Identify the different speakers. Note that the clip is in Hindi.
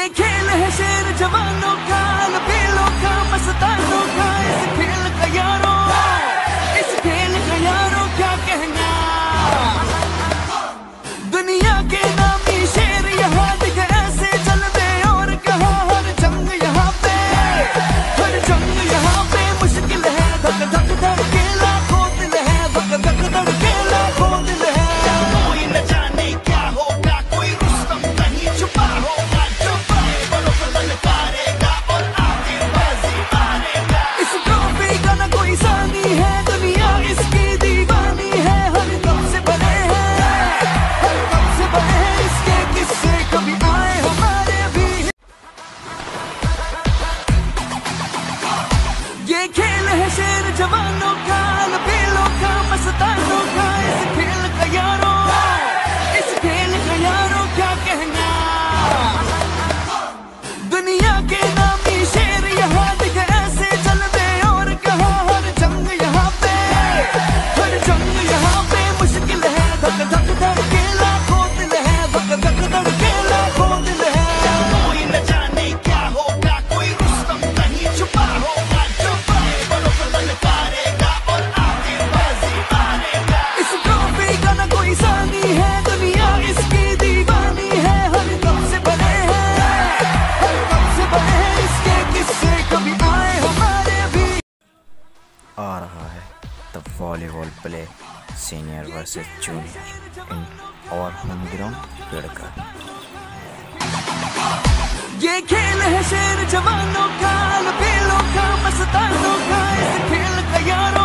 Speaker 1: ये खेल है शेर जवानों का, लबेलों का, मस्तानों का, इस खेल का यारों, इस खेल का यारों क्या कहना। दुनिया के नामी शेर यहाँ दिख ऐसे चलते और कहा हर जंग यहाँ पे, हर जंग यहाँ पे मुश्किल है। धक धक धड़के लाखों दिल है, धक धक धड़के लाखों दिल है। कोई न जाने क्या होगा, कोई रुस्तम कहीं छुपा होगा, जो बड़े बड़ों को ललकारेगा और आगे बाजी मारेगा। इस ट्रॉफी का न कोई सानी है, दुनिया इसकी दीवानी है। हर दम से बने हैं, हर दम से बने हैं, इसके किस्से कभी आए हमारे भी। ये खेल है शेर जवानों का, लबेलों का, मस्तानों का, इस खेल का यारों, इस खेल का यारों क्या कहना। दुनिया के नामी शेर यहाँ दिख ऐसे चलते और कहा हर जंग यहाँ पे, हर जंग यहाँ पे मुश्किल है। धक धक धड़के लाखों दिल है, धक धक धड़के लाखों दिल है। कोई न जाने क्या होगा, कोई रुस्तम कहीं छुपा होगा, जो बड़े बड़ों को ललकारेगा और आगे बाजी मारेगा। इस ट्रॉफी का न कोई सानी है, दुनिया इसकी दीवानी है। हर दम से बने हैं, हर दम से बने हैं, इसके किस्से कभी आए हमारे भी।
Speaker 2: आ रहा है the volleyball play senior versus junior in our home ground लड़का।
Speaker 1: ये खेल है शेर जवानों का, लबेलों का, मस्तानों का, इस खेल का यारों,